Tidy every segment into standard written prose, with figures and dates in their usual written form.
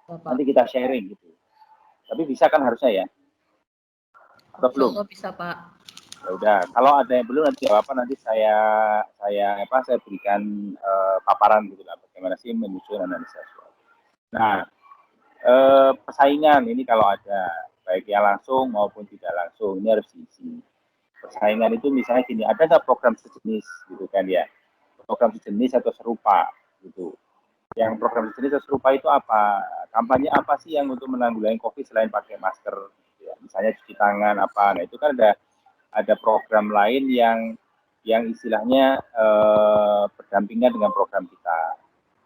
Nanti kita sharing gitu. Tapi bisa kan harusnya ya? Atau belum? Bisa Pak. Ya udah, kalau ada yang belum nanti apa nanti saya berikan paparan gitu lah bagaimana sih menyusun analisa SWOT. Nah, persaingan ini kalau ada baik yang langsung maupun tidak langsung ini harus diisi. Persaingan itu misalnya gini, ada nggak program sejenis gitu kan ya? Program sejenis atau serupa gitu. Yang program sejenis atau serupa itu apa? Kampanye apa sih yang untuk menanggulangi COVID selain pakai masker? Ya, misalnya cuci tangan apa? Nah itu kan ada program lain yang istilahnya berdampingan dengan program kita.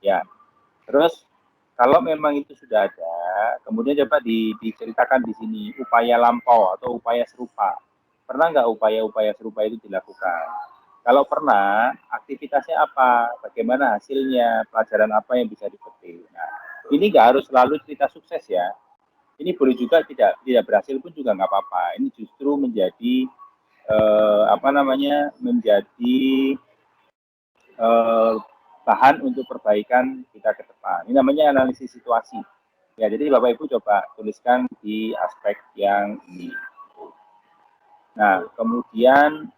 Ya, terus kalau memang itu sudah ada, kemudian coba diceritakan di sini upaya lampau atau upaya serupa. Pernah nggak upaya-upaya serupa itu dilakukan? Kalau pernah, aktivitasnya apa? Bagaimana hasilnya? Pelajaran apa yang bisa dipetik? Nah, ini nggak harus selalu cerita sukses ya. Ini boleh juga tidak berhasil pun juga nggak apa-apa. Ini justru menjadi menjadi bahan untuk perbaikan kita ke depan. Ini namanya analisis situasi. Ya, jadi Bapak Ibu coba tuliskan di aspek yang ini. Nah, kemudian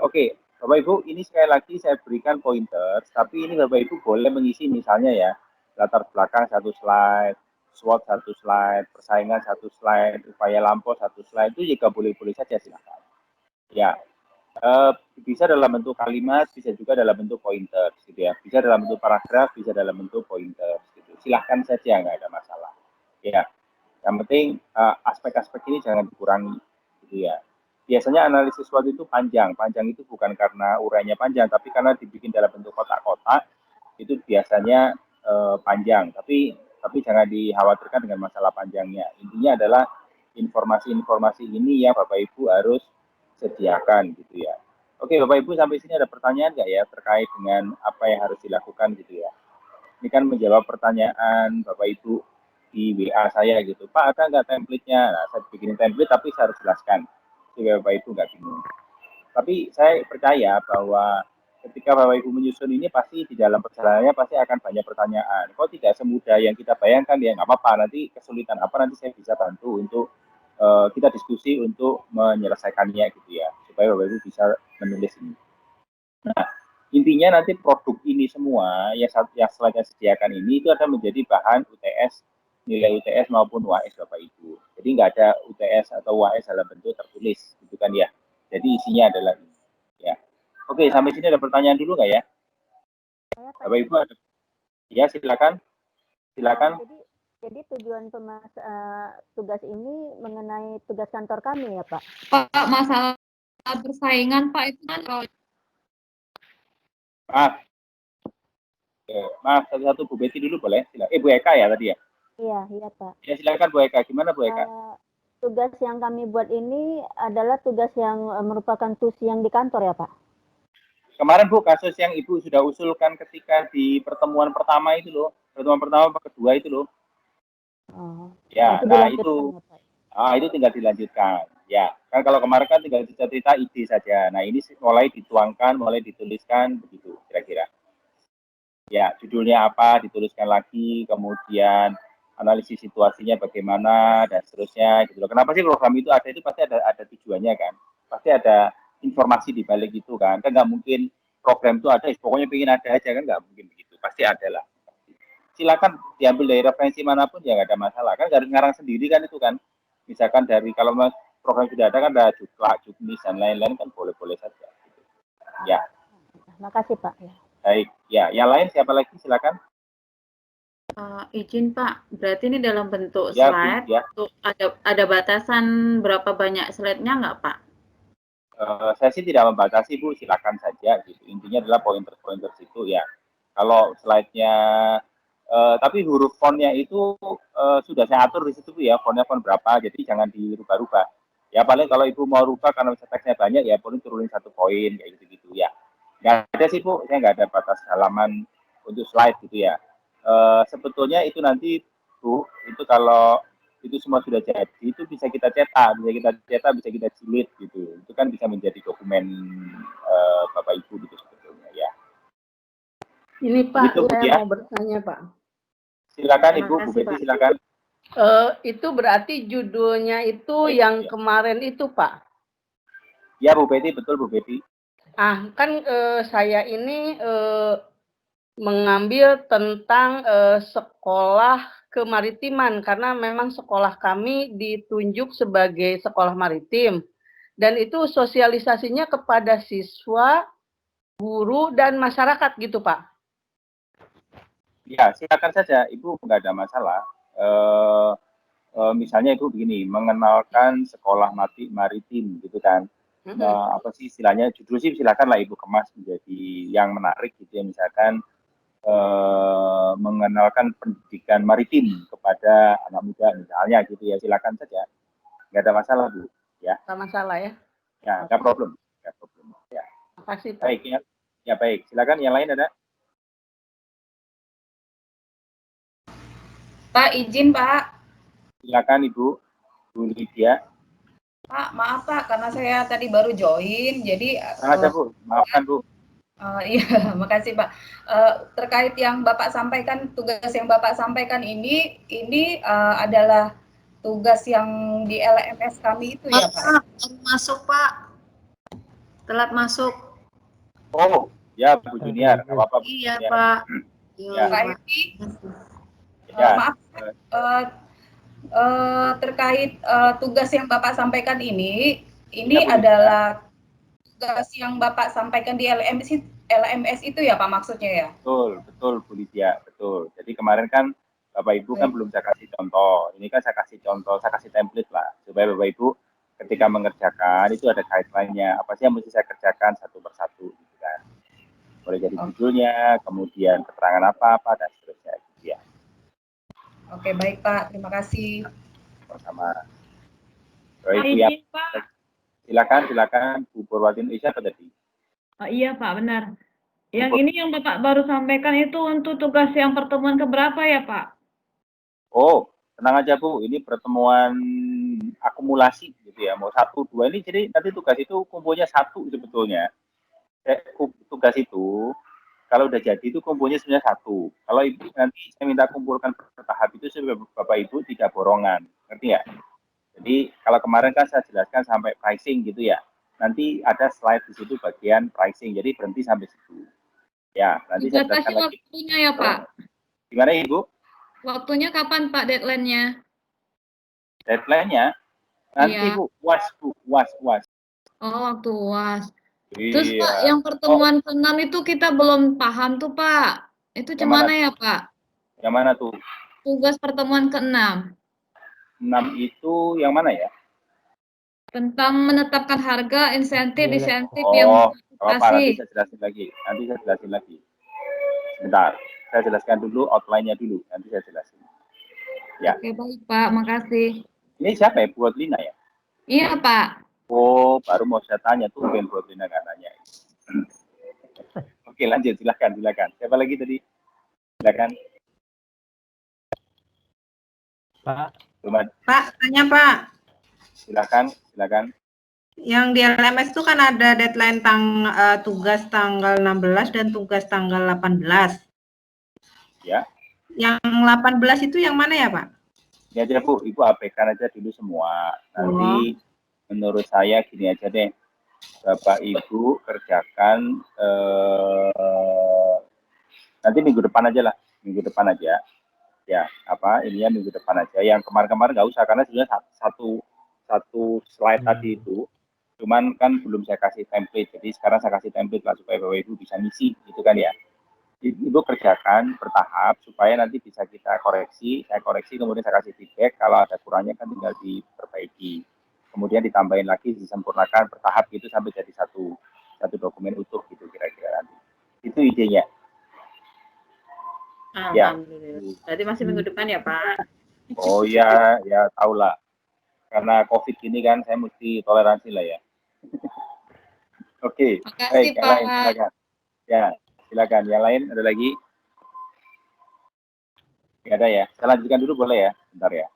oke, Bapak Ibu, ini sekali lagi saya berikan pointer, tapi ini Bapak Ibu boleh mengisi misalnya ya, latar belakang satu slide, SWOT satu slide, persaingan satu slide, upaya lampau satu slide, itu juga boleh-boleh saja silakan. Ya, bisa dalam bentuk kalimat, bisa juga dalam bentuk pointer, gitu ya. Bisa dalam bentuk paragraf, bisa dalam bentuk pointer, gitu. Silahkan saja, nggak ada masalah. Ya, yang penting aspek-aspek ini jangan dikurangi, gitu ya. Biasanya analisis SWOT itu panjang. Panjang itu bukan karena urainya panjang, tapi karena dibikin dalam bentuk kotak-kotak, itu biasanya panjang. Tapi jangan dikhawatirkan dengan masalah panjangnya. Intinya adalah informasi-informasi ini yang Bapak Ibu harus sediakan gitu ya. Oke Bapak Ibu sampai sini ada pertanyaan nggak ya terkait dengan apa yang harus dilakukan gitu ya. Ini kan menjawab pertanyaan Bapak Ibu di WA saya gitu. Pak ada nggak template-nya? Nah saya bikin template tapi saya harus jelaskan supaya Bapak Ibu nggak bingung. Tapi saya percaya bahwa ketika Bapak Ibu menyusun ini pasti di dalam perjalanannya pasti akan banyak pertanyaan. Kok tidak semudah yang kita bayangkan ya nggak apa-apa. Nanti kesulitan apa nanti saya bisa bantu untuk kita diskusi untuk menyelesaikannya gitu ya supaya Bapak Ibu bisa menulis ini. Nah, intinya nanti produk ini semua yang slide-nya sediakan ini itu akan menjadi bahan UTS, nilai UTS maupun UAS Bapak Ibu. Jadi nggak ada UTS atau UAS dalam bentuk tertulis, gitu kan ya. Jadi isinya adalah ini. Ya. Oke, sampai sini ada pertanyaan dulu nggak ya? Bapak Ibu ada? Ya, silakan. Silakan. Jadi tujuan tugas ini mengenai tugas kantor kami ya Pak? Pak, masalah persaingan Pak itu kan kalau Maaf, satu-satu Bu Betty dulu boleh? Bu Eka ya tadi ya? Iya Pak. Ya silakan Bu Eka, gimana Bu Eka? Tugas yang kami buat ini adalah tugas yang merupakan tusi yang di kantor ya Pak? Kemarin Bu, kasus yang Ibu sudah usulkan ketika di pertemuan pertama itu loh, pertemuan pertama kedua itu loh. Oh, ya, nah itu, ya, itu tinggal dilanjutkan. Ya, kan kalau kemarin kan tinggal cerita ide saja. Nah ini mulai dituangkan, mulai dituliskan begitu kira-kira. Ya, judulnya apa, dituliskan lagi, kemudian analisis situasinya bagaimana dan seterusnya gitu loh. Kenapa sih program itu ada, itu pasti ada tujuannya kan, pasti ada informasi di balik itu kan nggak mungkin program itu ada pokoknya pengen ada aja kan, nggak mungkin begitu, pasti ada lah. Silakan diambil dari referensi manapun ya nggak ada masalah kan, nggak ngarang sendiri kan itu kan, misalkan dari kalau program sudah ada kan ada Juklak, Juknis dan lain-lain kan boleh-boleh saja gitu. Ya, makasih Pak ya. Baik, ya yang lain siapa lagi silakan. Izin Pak, berarti ini dalam bentuk ya, slide. ya. Ada batasan berapa banyak slide-nya nggak Pak? Saya sih tidak membatasi Bu, silakan saja gitu. Intinya adalah pointer-pointer itu ya. Kalau slide-nya tapi huruf fontnya itu sudah saya atur di situ Bu ya, fontnya font berapa, jadi jangan dirubah-rubah. Ya paling kalau Ibu mau rubah karena teksnya banyak ya paling turunin 1 poin kayak gitu-gitu ya. Nggak ada sih Bu, saya nggak ada batas halaman untuk slide gitu ya. Sebetulnya itu nanti Bu, itu kalau itu semua sudah jadi, itu bisa kita cetak, bisa kita jilid gitu. Itu kan bisa menjadi dokumen Bapak Ibu gitu sebetulnya ya. Ini Pak, gitu, saya ya. mau bertanya Pak. Silakan Terima Ibu, Bu kasih, Betty Pak. silakan. Itu berarti judulnya itu yang kemarin itu, Pak. Ya Bu Betty, betul Bu Betty. Kan saya ini mengambil tentang sekolah kemaritiman karena memang sekolah kami ditunjuk sebagai sekolah maritim dan itu sosialisasinya kepada siswa, guru dan masyarakat gitu, Pak. Ya, silakan saja, Ibu nggak ada masalah. Misalnya Ibu begini, mengenalkan sekolah maritim gitu kan. Apa sih istilahnya, judul sih silakan lah Ibu kemas menjadi yang menarik gitu ya, misalkan mengenalkan pendidikan maritim kepada anak muda misalnya gitu ya, silakan saja, nggak ada masalah Bu ya. Nggak masalah ya. Ya, nggak problem, nggak problem ya. Makasih, Pak. Baik ya, ya baik, silakan yang lain ada. Pak, izin Pak. Silakan Ibu, Bu Lydia. Pak, maaf Pak, karena saya tadi baru join, jadi Aja Bu, maafkan Bu. iya, makasih Pak. Terkait yang Bapak sampaikan, tugas yang Bapak sampaikan ini adalah tugas yang di LMS kami itu ya Pak? Masuk Pak. Telat masuk. Oh, ya Bu Junior, nggak apa-apa Bu Iya Junior. Pak. Ya. Pak Edi, Ya. maaf, terkait tugas yang Bapak sampaikan ini Ya, adalah tugas yang Bapak sampaikan di LMS itu ya Pak maksudnya ya? Betul, betul Bu Lydia, betul. Jadi kemarin kan Bapak Ibu kan belum saya kasih contoh. Ini kan saya kasih contoh, saya kasih template lah supaya Bapak Ibu ketika mengerjakan itu ada guideline-nya. Apa sih yang mesti saya kerjakan satu persatu gitu kan. Boleh jadi judulnya, kemudian keterangan apa-apa dan seterusnya gitu ya. Oke, baik Pak. Terima kasih. Sama. Baik Bu ya. Silakan Bu Purwati Indonesia apa tadi? Oh, iya Pak, benar. Yang ini yang Bapak baru sampaikan itu untuk tugas yang pertemuan keberapa ya Pak? Oh, tenang aja Bu, ini pertemuan akumulasi gitu ya, mau 1, 2 ini, jadi nanti tugas itu kumpulnya 1 sebetulnya. Tugas itu kalau udah jadi itu kumpulnya sebenarnya 1. Kalau Ibu nanti saya minta kumpulkan bertahap itu supaya Bapak Ibu tidak borongan, ngerti ya? Jadi kalau kemarin kan saya jelaskan sampai pricing gitu ya, nanti ada slide di situ bagian pricing, jadi berhenti sampai situ. Ya, nanti saya jelaskan lagi. Waktunya ya Pak. Gimana Ibu? Waktunya kapan Pak deadline-nya? Deadline-nya nanti Iya. Bu, UAS. Oh, waktu UAS. Iya. Terus Pak, yang pertemuan ke-6 itu kita belum paham tuh Pak. Itu Yang gimana mana? ya Pak? Yang mana tuh? Tugas pertemuan ke-6. 6 itu yang mana ya? Tentang menetapkan harga, insentif yang nanti saya jelasin lagi. Sebentar, saya jelaskan dulu outline-nya dulu, nanti saya jelasin. Ya. Oke, baik Pak, makasih. Ini siapa ya? Bu Lina ya? Iya Pak. Oh, baru mau saya tanya tuh, Ben Bu Lina nggak nanya. Oke, lanjut, silakan. Siapa lagi tadi? Silakan. Pak, tanya Pak. Silakan. Yang di LMS itu kan ada deadline tugas tanggal 16 dan tugas tanggal 18. Ya. Yang 18 itu yang mana ya Pak? Ini aja Bu, Ibu abaikan aja dulu semua. Nanti menurut saya gini aja deh, Bapak Ibu kerjakan nanti minggu depan aja. Ya, minggu depan aja. Yang kemarin-kemarin nggak usah karena sebenarnya satu slide tadi itu cuman kan belum saya kasih template, jadi sekarang saya kasih template lah supaya Bapak Ibu bisa ngisi gitu kan ya. Ibu kerjakan bertahap supaya nanti bisa kita koreksi, saya koreksi kemudian saya kasih feedback, kalau ada kurangnya kan tinggal diperbaiki, kemudian ditambahin lagi, disempurnakan bertahap gitu sampai jadi satu dokumen utuh gitu kira-kira nanti. Itu idenya. Alhamdulillah. Berarti masih minggu depan ya Pak? Oh ya tahu lah. Karena COVID ini kan saya mesti toleransi lah ya. Oke, baik, yang lain silakan. Ya, silakan. Yang lain ada lagi? Tidak ada ya. Saya lanjutkan dulu boleh ya? Bentar ya.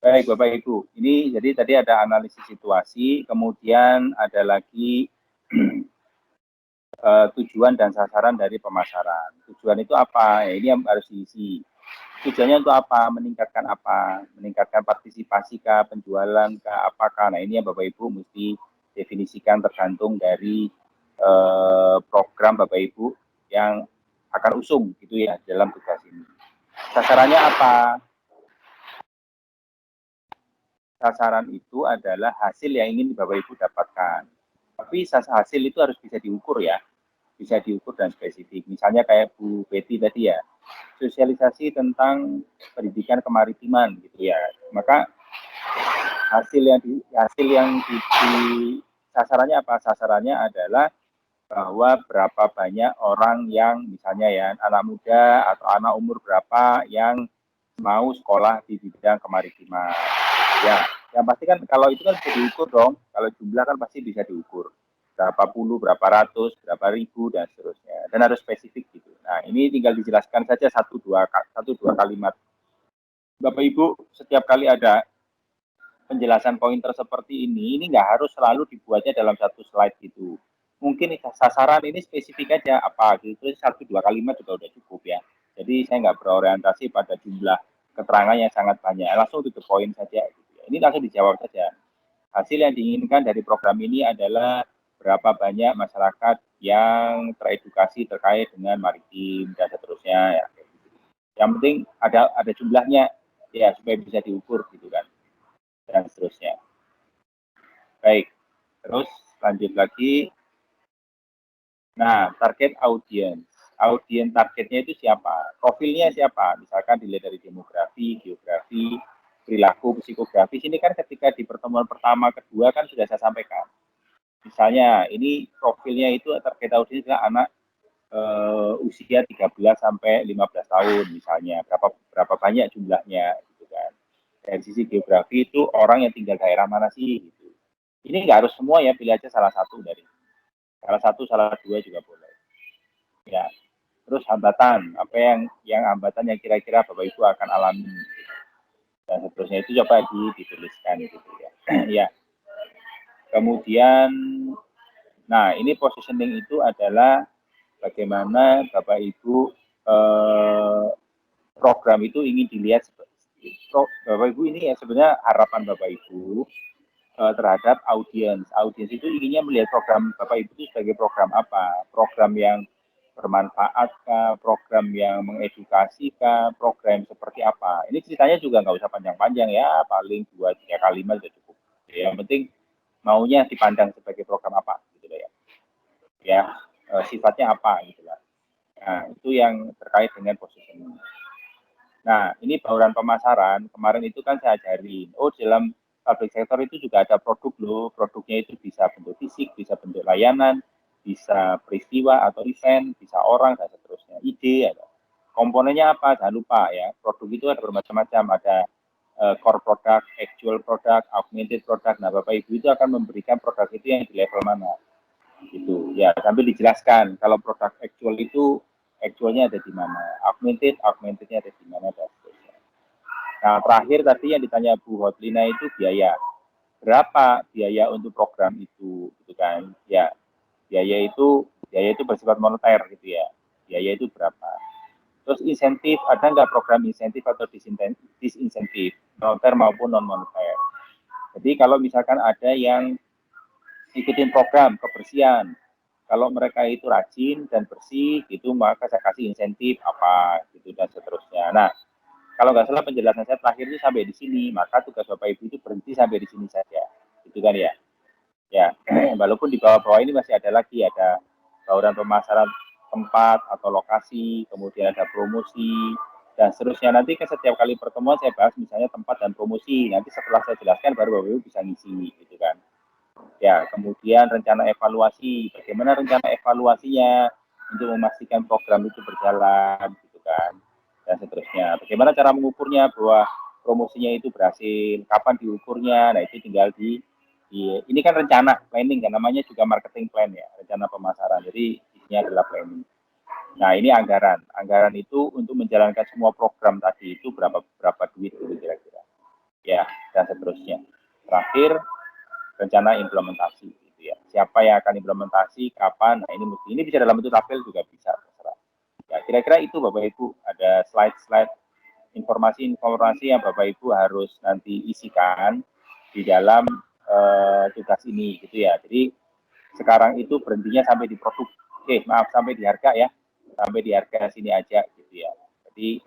Baik, Bapak Ibu. Ini jadi tadi ada analisis situasi, kemudian ada lagi tujuan dan sasaran dari pemasaran. Tujuan itu apa? Ya, ini yang harus diisi. Tujuannya untuk apa? Meningkatkan apa? Meningkatkan partisipasi kah, penjualan kah, apakah? Nah, ini yang Bapak Ibu mesti definisikan tergantung dari program Bapak Ibu yang akan usung gitu ya dalam tugas ini. Sasarannya apa? Sasaran itu adalah hasil yang ingin Bapak Ibu dapatkan. Tapi hasil itu harus bisa diukur ya, bisa diukur dan spesifik. Misalnya kayak Bu Betty tadi ya, sosialisasi tentang pendidikan kemaritiman gitu ya. Maka hasil yang di sasarannya apa? Sasarannya adalah bahwa berapa banyak orang yang misalnya ya anak muda atau anak umur berapa yang mau sekolah di bidang kemaritiman. Ya, yang pasti kan kalau itu kan bisa diukur dong. Kalau jumlah kan pasti bisa diukur. Berapa puluh, berapa ratus, berapa ribu dan seterusnya. Dan harus spesifik gitu. Nah, ini tinggal dijelaskan saja satu dua kalimat. Bapak Ibu, setiap kali ada penjelasan pointer seperti ini nggak harus selalu dibuatnya dalam satu slide gitu. Mungkin sasaran ini spesifik aja apa gitu, satu dua kalimat juga udah cukup ya. Jadi saya nggak berorientasi pada jumlah keterangan yang sangat banyak, langsung to the point saja. Gitu ya. Ini langsung dijawab saja. Hasil yang diinginkan dari program ini adalah berapa banyak masyarakat yang teredukasi terkait dengan maritim dan seterusnya. Ya. Yang penting ada jumlahnya ya supaya bisa diukur gitu kan dan seterusnya. Baik, terus lanjut lagi. Nah, target audiens. Audiens targetnya itu siapa? Profilnya siapa? Misalkan dilihat dari demografi, geografi, perilaku, psikografi. Ini kan ketika di pertemuan pertama, kedua kan sudah saya sampaikan. Misalnya, ini profilnya itu target audiens adalah anak usia 13 sampai 15 tahun misalnya. Berapa banyak jumlahnya gitu kan. Dari sisi geografi itu orang yang tinggal daerah mana sih gitu. Ini nggak harus semua ya, pilih aja salah satu dari salah satu, salah dua juga boleh. Ya, terus hambatan, apa yang hambatan yang kira-kira Bapak Ibu akan alami dan seterusnya itu coba dituliskan gitu ya. Ya. Kemudian, nah ini positioning itu adalah bagaimana Bapak Ibu program itu ingin dilihat. Bapak Ibu ini ya sebenarnya harapan Bapak Ibu terhadap audiens. Audiens itu inginnya melihat program Bapak Ibu itu sebagai program apa? Program yang bermanfaat kah? Program yang mengedukasi kah? Program seperti apa? Ini ceritanya juga nggak usah panjang-panjang ya, paling 2-3 kalimat sudah cukup. Ya, yang penting maunya dipandang sebagai program apa gitu ya. Ya, sifatnya apa gitu lah. Nah, itu yang terkait dengan positioning. Nah, ini bauran pemasaran, kemarin itu kan saya ajarin, dalam public sector itu juga ada produk loh, produknya itu bisa bentuk fisik, bisa bentuk layanan, bisa peristiwa atau event, bisa orang, dan seterusnya. Ide, ada. Komponennya apa? Jangan lupa ya, produk itu ada bermacam-macam, ada core product, actual product, augmented product. Nah, Bapak Ibu itu akan memberikan produk itu yang di level mana. Gitu. Ya, sambil dijelaskan, kalau produk actual itu, actualnya ada di mana, augmentednya ada di mana, dan seterusnya. Nah, terakhir tadi yang ditanya Bu Hotlina itu biaya. Berapa biaya untuk program itu, gitu kan? Ya, biaya itu bersifat moneter gitu ya. Biaya itu berapa? Terus insentif, ada nggak program insentif atau disinsentif, moneter maupun non moneter? Jadi kalau misalkan ada yang ikutin program kebersihan, kalau mereka itu rajin dan bersih, itu maka saya kasih insentif apa gitu dan seterusnya. Nah, kalau nggak salah penjelasan saya terakhir itu sampai di sini, maka tugas Bapak Ibu itu berhenti sampai di sini saja, gitu kan ya. Ya, walaupun di bawah-bawah ini masih ada lagi, ada bauran pemasaran tempat atau lokasi, kemudian ada promosi dan seterusnya. Nanti ke setiap kali pertemuan saya bahas misalnya tempat dan promosi. Nanti setelah saya jelaskan baru Bapak Ibu bisa ngisi, gitu kan. Ya, kemudian rencana evaluasi, bagaimana rencana evaluasinya untuk memastikan program itu berjalan, gitu kan, dan seterusnya. Bagaimana cara mengukurnya bahwa promosinya itu berhasil, kapan diukurnya, nah itu tinggal ini kan rencana planning kan, namanya juga marketing plan ya, rencana pemasaran. Jadi isinya adalah planning. Nah ini anggaran itu untuk menjalankan semua program tadi itu berapa duit gitu kira-kira. Ya. bagaimana implementasi gitu ya. Siapa yang akan implementasi, kapan, nah ini bisa dalam bentuk tabel juga bisa. Ya, kira-kira itu Bapak Ibu, ada slide-slide informasi-informasi yang Bapak Ibu harus nanti isikan di dalam tugas ini gitu ya. Jadi sekarang itu berhentinya sampai di produk, sampai di harga ya, sampai di harga sini aja gitu ya. Jadi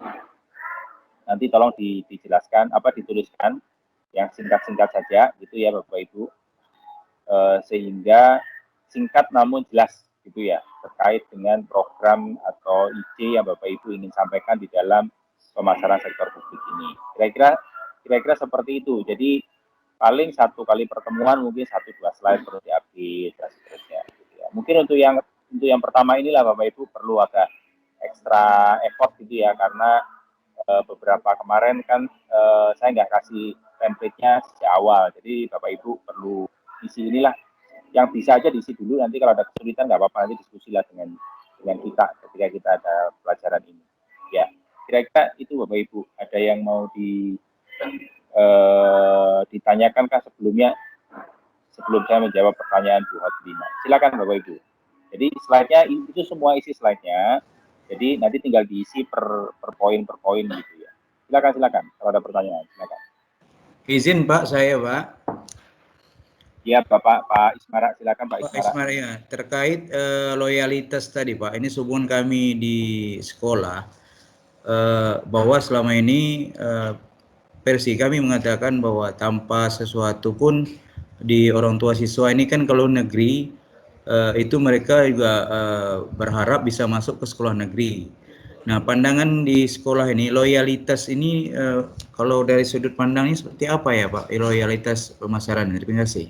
nanti tolong dijelaskan dituliskan yang singkat-singkat saja gitu ya Bapak Ibu, sehingga singkat namun jelas gitu ya, terkait dengan program atau ide yang Bapak Ibu ingin sampaikan di dalam pemasaran sektor publik ini. Kira-kira seperti itu. Jadi paling 1 kali pertemuan mungkin 1-2 slide perlu diupdate dan seterusnya. Gitu ya. Mungkin untuk yang pertama inilah Bapak Ibu perlu agak ekstra effort gitu ya, karena beberapa kemarin kan saya nggak kasih template-nya sejak awal. Jadi Bapak Ibu perlu isi inilah, yang bisa aja diisi dulu, nanti kalau ada kesulitan nggak apa-apa, nanti diskusilah dengan kita ketika kita ada pelajaran ini. Ya, kira-kira itu Bapak Ibu. Ada yang mau ditanyakan kah sebelum saya menjawab pertanyaan Bu Hotlina? Silakan Bapak Ibu. Jadi slide-nya itu semua isi slide-nya. Jadi nanti tinggal diisi per poin gitu ya. Silakan kalau ada pertanyaan, silakan. Izin Pak, saya Pak. Ya Pak Ismara, silakan Pak Ismara. Pak Ismara ya, terkait loyalitas tadi Pak, ini hubungan kami di sekolah bahwa selama ini versi kami mengatakan bahwa tanpa sesuatu pun di orang tua siswa ini kan kalau negeri itu mereka juga berharap bisa masuk ke sekolah negeri. Nah, pandangan di sekolah ini, loyalitas ini kalau dari sudut pandangnya seperti apa ya Pak, loyalitas pemasaran? Terima kasih.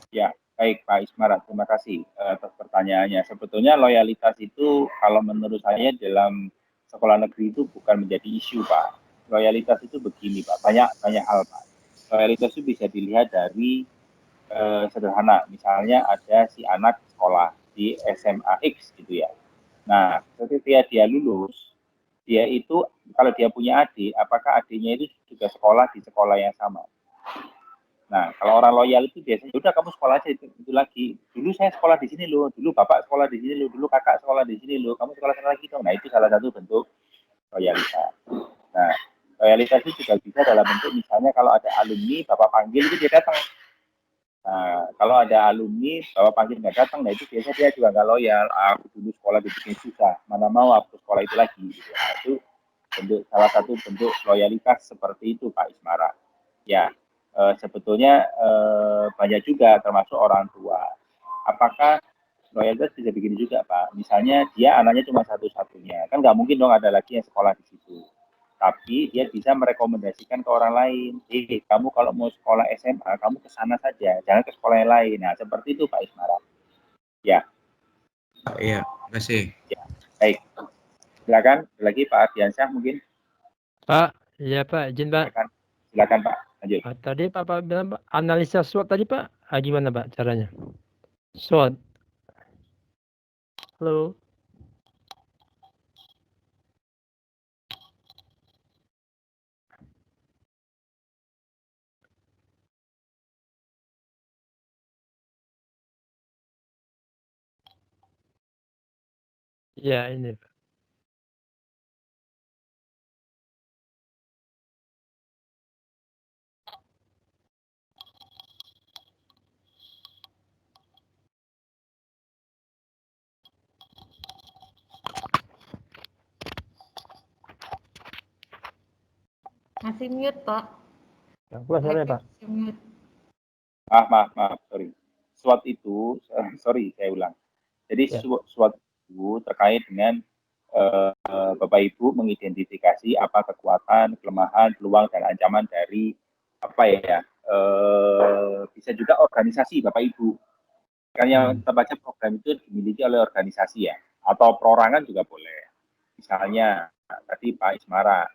Ya, baik Pak Ismara, terima kasih atas pertanyaannya. Sebetulnya loyalitas itu kalau menurut saya dalam sekolah negeri itu bukan menjadi isu Pak. Loyalitas itu begini Pak, banyak hal Pak. Loyalitas itu bisa dilihat dari sederhana, misalnya ada si anak sekolah di SMA X gitu ya. Nah, ketika dia lulus, dia itu kalau dia punya adik, apakah adiknya itu juga sekolah di sekolah yang sama? Nah, kalau orang loyal itu biasanya udah kamu sekolah aja itu lagi. Dulu saya sekolah di sini loh, dulu bapak sekolah di sini loh, dulu kakak sekolah di sini loh, kamu sekolah sana lagi dong. Nah, itu salah satu bentuk loyalitas. Nah, loyalitas itu juga bisa dalam bentuk misalnya kalau ada alumni, bapak panggil itu dia datang. Nah, kalau ada alumni, bapak panggil nggak datang, nah itu biasanya dia juga nggak loyal. Aku dulu sekolah dibikin susah, mana mau aku sekolah itu lagi. Gitu. Nah, itu salah satu bentuk loyalitas seperti itu Pak Ismara. Ya, sebetulnya banyak juga termasuk orang tua. Apakah loyalitas bisa begini juga Pak? Misalnya dia anaknya cuma satu-satunya, kan nggak mungkin dong ada lagi yang sekolah di situ. Tapi dia bisa merekomendasikan ke orang lain. Kamu kalau mau sekolah SMA, kamu ke sana saja, jangan ke sekolah yang lain. Nah, seperti itu Pak Ismara. Ya. Iya, terima kasih. Ya, baik. Silakan, lagi Pak Ardiansyah mungkin. Pak, iya Pak, izin Pak. Silakan Pak, lanjut. Tadi Pak bilang Pak, analisa SWOT tadi Pak, gimana Pak caranya? SWOT. Halo. Ya ini Pak. Masih mute, Pak. Pak. Maaf, sorry. SWOT itu, sorry saya ulang. Jadi ya. SWOT itu terkait dengan Bapak Ibu mengidentifikasi apa kekuatan, kelemahan, peluang dan ancaman dari apa ya, bisa juga organisasi Bapak Ibu. Kan yang terbaca program itu dimiliki oleh organisasi ya, atau perorangan juga boleh. Misalnya tadi Pak Ismara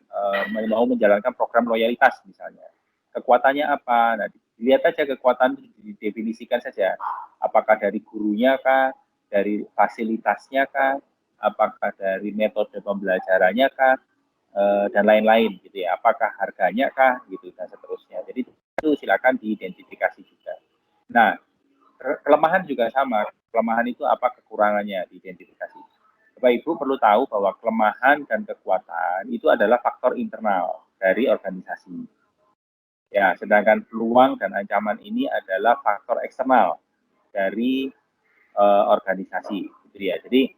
mau menjalankan program loyalitas misalnya. Kekuatannya apa? Nah, dilihat aja kekuatan itu didefinisikan saja. Apakah dari gurunya kah, dari fasilitasnya kah, apakah dari metode pembelajarannya kah, dan lain-lain gitu ya. Apakah harganya kah gitu dan seterusnya. Jadi itu silakan diidentifikasi juga. Nah, kelemahan juga sama. Kelemahan itu apa, kekurangannya diidentifikasi. Bapak Ibu perlu tahu bahwa kelemahan dan kekuatan itu adalah faktor internal dari organisasi. Ya, sedangkan peluang dan ancaman ini adalah faktor eksternal dari organisasi, gitu ya. Jadi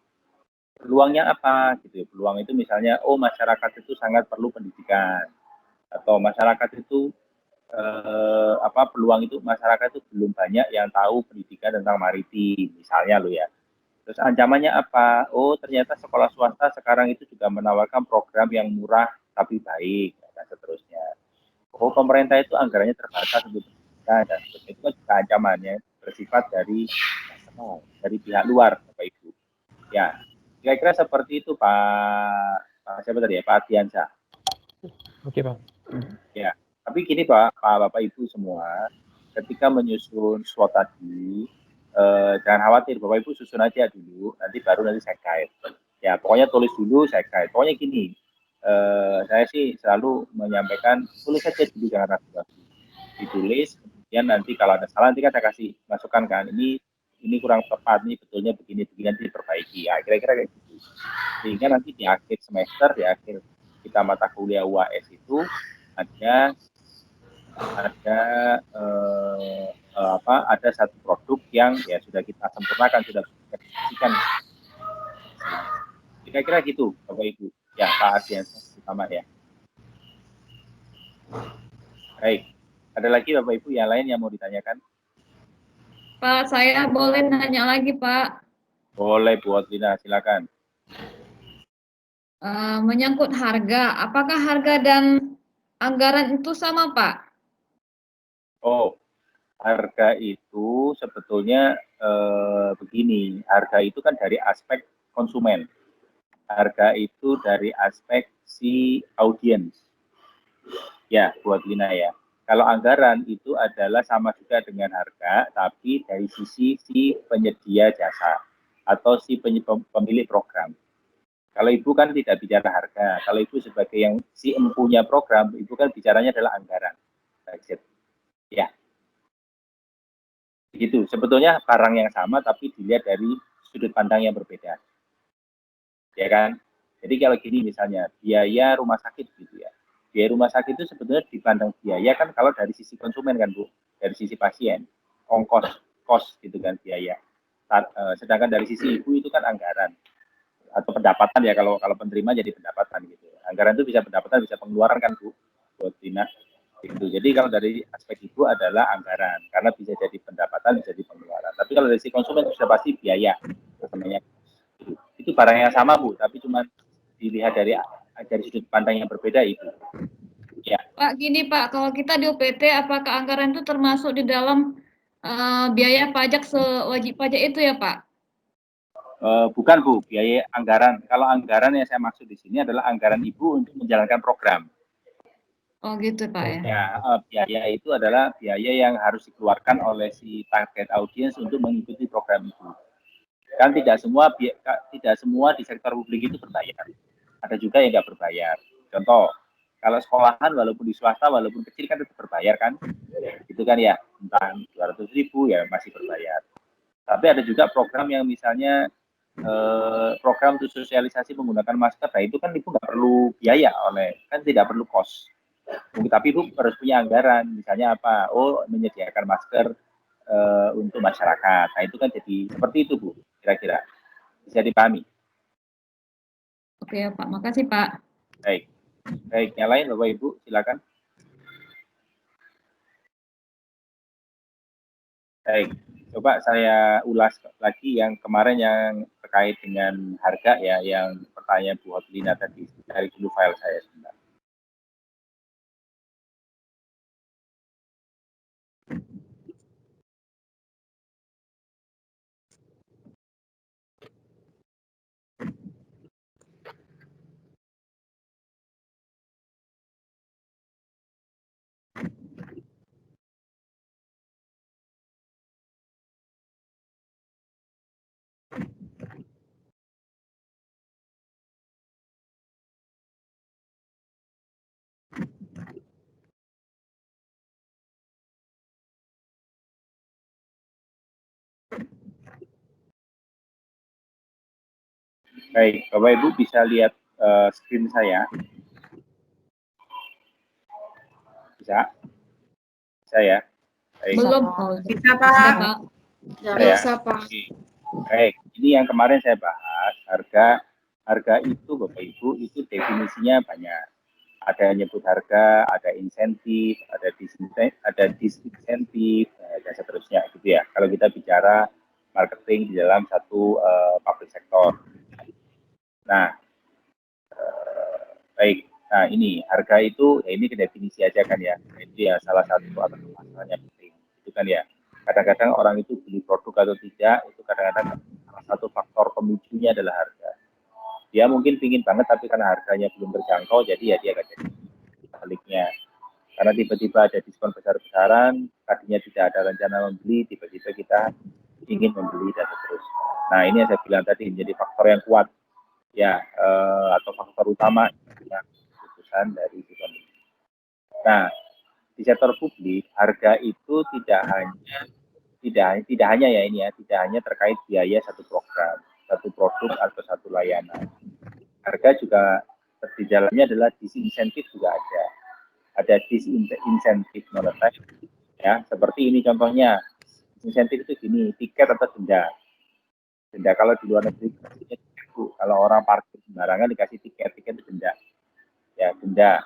peluangnya apa, gitu. Peluang itu misalnya, oh masyarakat itu sangat perlu pendidikan, atau masyarakat itu peluang itu masyarakat itu belum banyak yang tahu pendidikan tentang maritim, misalnya lo ya. Terus ancamannya apa? Oh ternyata sekolah swasta sekarang itu juga menawarkan program yang murah tapi baik, dan seterusnya. Oh pemerintah itu anggarannya terbatas untuk pendidikan dan seterusnya. Itu kan juga ancamannya bersifat dari pihak luar, Bapak Ibu. Ya, kira-kira seperti itu Pak siapa tadi ya, Pak Ardiansyah. Oke, Pak. Ya, tapi gini Bapak Ibu semua, ketika menyusun SWOT tadi, jangan khawatir, Bapak Ibu susun aja dulu, nanti saya guide. Ya, pokoknya tulis dulu, saya guide. Pokoknya gini, saya sih selalu menyampaikan, tulis aja dulu, jangan ragu-ragu. Ditulis, kemudian nanti kalau ada salah, nanti kan saya kasih masukan kan, ini kurang tepat, ini betulnya begini, nanti diperbaiki. Ya, kira-kira kayak gitu. Sehingga nanti di akhir semester, di akhir kita mata kuliah UAS itu, ada satu produk yang ya sudah kita sempurnakan, sudah kita diskusikan. Kira-kira gitu, Bapak Ibu. Ya, Pak Ardiansyah pertama ya. Baik. Ada lagi Bapak Ibu yang lain yang mau ditanyakan? Pak, saya boleh nanya lagi, Pak. Boleh, Bu Otlina, silakan. Menyangkut harga, apakah harga dan anggaran itu sama, Pak? Oh, harga itu sebetulnya begini, harga itu kan dari aspek konsumen. Harga itu dari aspek si audiens. Ya, buat Lina ya. Kalau anggaran itu adalah sama juga dengan harga, tapi dari sisi si penyedia jasa atau si pemilik program. Kalau Ibu kan tidak bicara harga, kalau Ibu sebagai yang si empunya program, Ibu kan bicaranya adalah anggaran. Budget. Ya. Begitu. Sebetulnya barang yang sama tapi dilihat dari sudut pandang yang berbeda. Ya kan? Jadi kalau gini misalnya, biaya rumah sakit gitu ya. Biaya rumah sakit itu sebetulnya dipandang biaya kan kalau dari sisi konsumen kan Bu, dari sisi pasien, kos gitu kan biaya. Sedangkan dari sisi Ibu itu kan anggaran atau pendapatan ya, kalau penerima jadi pendapatan gitu. Anggaran itu bisa pendapatan, bisa pengeluaran kan Bu, buat Dina. Gitu. Jadi kalau dari aspek Ibu adalah anggaran, karena bisa jadi pendapatan, bisa jadi pengeluaran. Tapi kalau dari sisi konsumen itu sudah pasti biaya, namanya. Itu barang yang sama Bu, tapi cuma dilihat dari sudut pandang yang berbeda itu. Ya. Pak, gini Pak, kalau kita di UPT, apakah anggaran itu termasuk di dalam biaya pajak sewajib pajak itu ya Pak? Bukan Bu, biaya anggaran. Kalau anggaran yang saya maksud di sini adalah anggaran Ibu untuk menjalankan program. Oh gitu Pak ya. Ya, biaya itu adalah biaya yang harus dikeluarkan oleh si target audiens untuk mengikuti program itu. Kan tidak semua di sektor publik itu berbayar. Ada juga yang nggak berbayar. Contoh, kalau sekolahan walaupun di swasta, walaupun kecil kan tetap berbayar kan. Gitu kan ya, entah 200.000 ya masih berbayar. Tapi ada juga program yang misalnya program untuk sosialisasi menggunakan masker, nah itu kan Ibu nggak perlu biaya kan tidak perlu kos. Tapi Ibu harus punya anggaran, misalnya apa? Oh, menyediakan masker untuk masyarakat. Nah itu kan jadi seperti itu Bu, kira-kira. Bisa dipahami? Oke ya Pak, makasih Pak. Baik. Baik, yang lain Bapak Ibu, silakan. Baik, coba saya ulas lagi yang kemarin yang terkait dengan harga ya, yang pertanyaan Bu Hotlina tadi. Dari dulu file saya sebentar. Baik, Bapak Ibu bisa lihat screen saya? Bisa? Bisa ya? Baik. Belum. Bisa, Pak. Bisa ya? Oke. Baik, ini yang kemarin saya bahas, harga itu Bapak Ibu itu definisinya banyak. Ada nyebut harga, ada insentif, ada disinsentif, dan seterusnya gitu ya. Kalau kita bicara marketing di dalam satu public sector. Nah, baik. Nah, ini harga itu ya ini definisi aja kan ya. Itu ya salah satu atau masalahnya penting. Itu kan ya. Kadang-kadang orang itu beli produk atau tidak, itu kadang-kadang salah satu faktor pemicunya adalah harga. Dia mungkin pingin banget tapi karena harganya belum terjangkau, jadi ya dia akan jadi sebaliknya. Karena tiba-tiba ada diskon besar-besaran, tadinya tidak ada rencana membeli, tiba-tiba kita ingin membeli dan seterusnya. Nah, ini yang saya bilang tadi menjadi faktor yang kuat ya, atau faktor utama keputusan dari diskon. Nah, di sektor publik harga itu tidak hanya ya ini ya, tidak hanya terkait biaya satu program, satu produk atau satu layanan. Harga juga di dalamnya adalah disinsentif juga ada. Ada disinsentif moneter ya, seperti ini contohnya. Insentif itu gini, tiket atau denda. Denda kalau di luar negeri kalau orang parkir sembarangan dikasih tiket itu denda. Ya, denda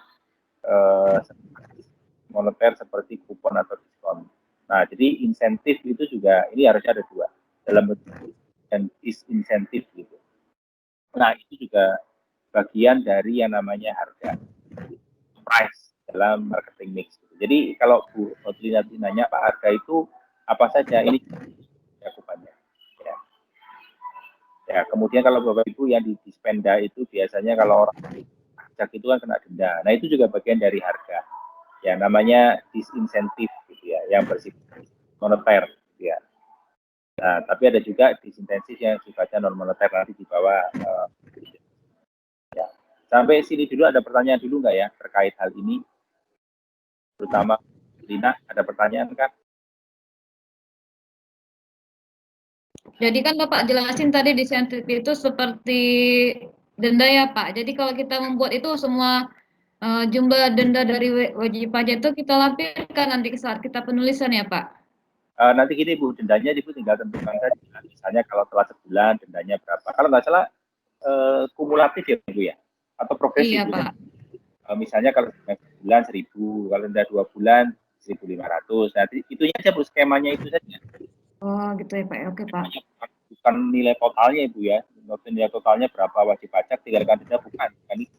moneter seperti kupon atau diskon. Nah, jadi insentif itu juga ini harusnya ada dua dalam bentuk dan disinsentif gitu. Nah, itu juga bagian dari yang namanya harga, price dalam marketing mix. Jadi kalau Bu Fotri nanti nanya Pak harga itu apa saja, ini cakupannya. Ya, kemudian kalau Bapak Ibu yang di Dispenda itu biasanya kalau orang pajak itu kan kena denda. Nah, itu juga bagian dari harga. Ya, namanya disinsentif gitu ya, yang bersifat moneter gitu ya. Nah, tapi ada juga disinsentif yang sifatnya non moneter nanti di bawah. Ya. Sampai sini dulu ada pertanyaan dulu nggak ya terkait hal ini? Terutama Lina, ada pertanyaan kan? Jadi kan Bapak jelasin tadi disinsentif itu seperti denda ya Pak. Jadi kalau kita membuat itu semua jumlah denda dari wajib pajak itu kita lampirkan nanti saat kita penulisan ya Pak. Nanti gini Bu, dendanya Ibu tinggal tentukan saja. Misalnya kalau telah sebulan dendanya berapa. Kalau nggak salah kumulatif ya Bu ya? Atau progresif? Iya Pak. Misalnya kalau sebulan 1.000, kalau denda 2 bulan 1.500. Nah, itunya aja Bu, skemanya itu saja. Oh gitu ya Pak, oke Pak. Bukan nilai totalnya Ibu ya, nilai totalnya berapa wajib pajak, tinggalkan denda bukan itu.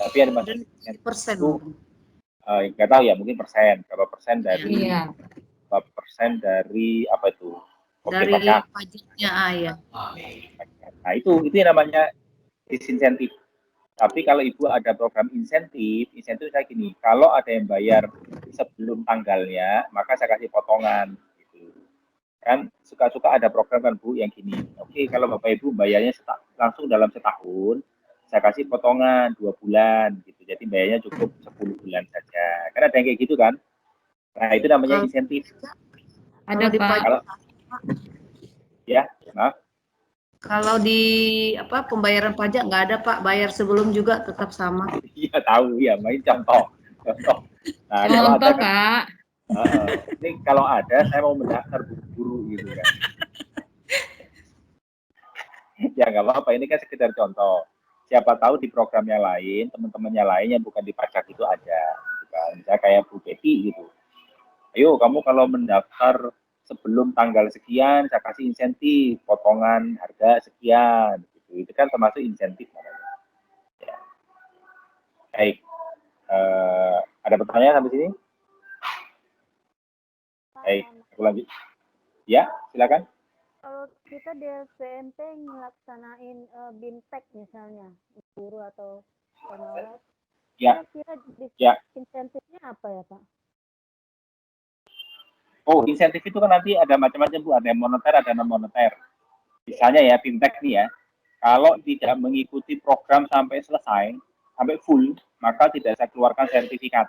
Tapi ada masalah persen. Nggak tahu ya, mungkin persen, berapa persen dari berapa persen dari apa itu? Dari pajaknya ya. Nah itu yang namanya disinsentif. Tapi kalau Ibu ada program insentif saya gini, kalau ada yang bayar sebelum tanggalnya, maka saya kasih potongan. Kan suka-suka ada program kan Bu yang gini, oke kalau Bapak Ibu bayarnya langsung dalam setahun, saya kasih potongan 2 bulan gitu, jadi bayarnya cukup 10 bulan saja, kan ada yang kayak gitu kan. Nah itu namanya insentif. Ada Pak. Kalau, ya maaf. Kalau di pembayaran pajak nggak ada Pak, bayar sebelum juga tetap sama. Iya tahu ya, main contoh. Nah, kalau ada Pak. Ini kalau ada saya mau mendaftar buru-buru gitu kan. Ya nggak apa-apa, ini kan sekedar contoh. Siapa tahu di program yang lain, teman-temannya lain yang bukan di pajak itu ada. Gitu kan. Misalnya kayak Bu Betty gitu. Ayo kamu kalau mendaftar sebelum tanggal sekian, saya kasih insentif, potongan harga sekian. Gitu. Itu kan termasuk insentif namanya. Ya. Baik. Ada pertanyaan sampai sini? Baik, aku lanjut. Ya, silakan. Kalau kita di SPMP ngelaksanain BIMTEK misalnya, guru atau pengawas, kira-kira insentifnya apa ya Pak? Oh, insentif itu kan nanti ada macam-macam Bu, ada yang moneter, ada non moneter. Misalnya ya BIMTEK nih ya, kalau tidak mengikuti program sampai selesai, sampai full, maka tidak saya keluarkan sertifikat.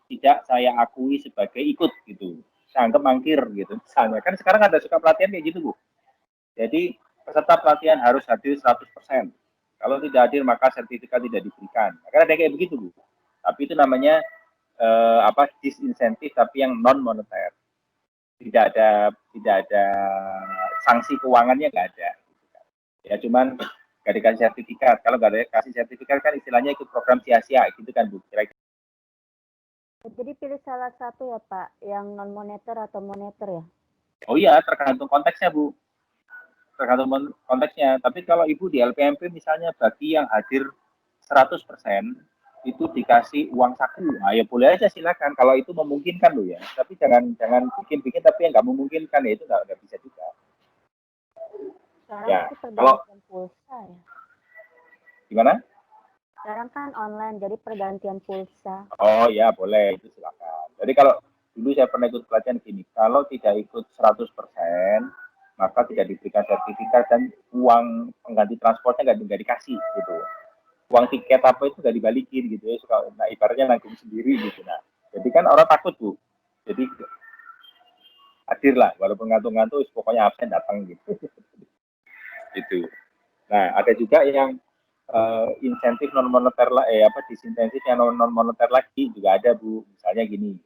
Tidak saya akui sebagai ikut gitu. Saya anggap mangkir gitu. Misalnya kan sekarang ada suka pelatihan kayak gitu Bu. Jadi peserta pelatihan harus hadir 100%. Kalau tidak hadir maka sertifikat tidak diberikan. Karena ada kayak begitu, Bu. Tapi itu namanya disinsentif tapi yang non moneter. Tidak ada sanksi keuangannya, nggak ada. Ya cuman nggak dikasih sertifikat. Kalau nggak ada kasih sertifikat kan istilahnya ikut program sia-sia gitu kan, Bu. Kira-kira. Jadi pilih salah satu ya Pak, yang non moneter atau moneter ya? Oh iya, tergantung konteksnya, Bu. Tergantung konteksnya. Tapi kalau Ibu di LPMP misalnya bagi yang hadir 100% itu dikasih uang saku. Nah, ya boleh aja silakan kalau itu memungkinkan loh ya. Tapi jangan bikin tapi yang nggak memungkinkan ya itu nggak bisa juga. Sekarang Ya, itu pergantian pulsa ya. Gimana? Sekarang kan online, jadi pergantian pulsa. Oh ya boleh, itu silakan. Jadi kalau dulu saya pernah ikut pelatihan gini, kalau tidak ikut 100% maka tidak diberikan sertifikat dan uang pengganti transportnya nggak dikasih gitu. Uang tiket apa itu nggak dibalikin gitu ya, suka nah, ibaratnya nanggung sendiri gitu. Nah, jadi kan orang takut, Bu. Jadi hadir lah, walaupun ngantuk-ngantuk, pokoknya absen datang gitu. Gitu. Nah, ada juga yang insentif non moneter lah, disinsentif yang non moneter lagi juga ada, Bu. Misalnya gini,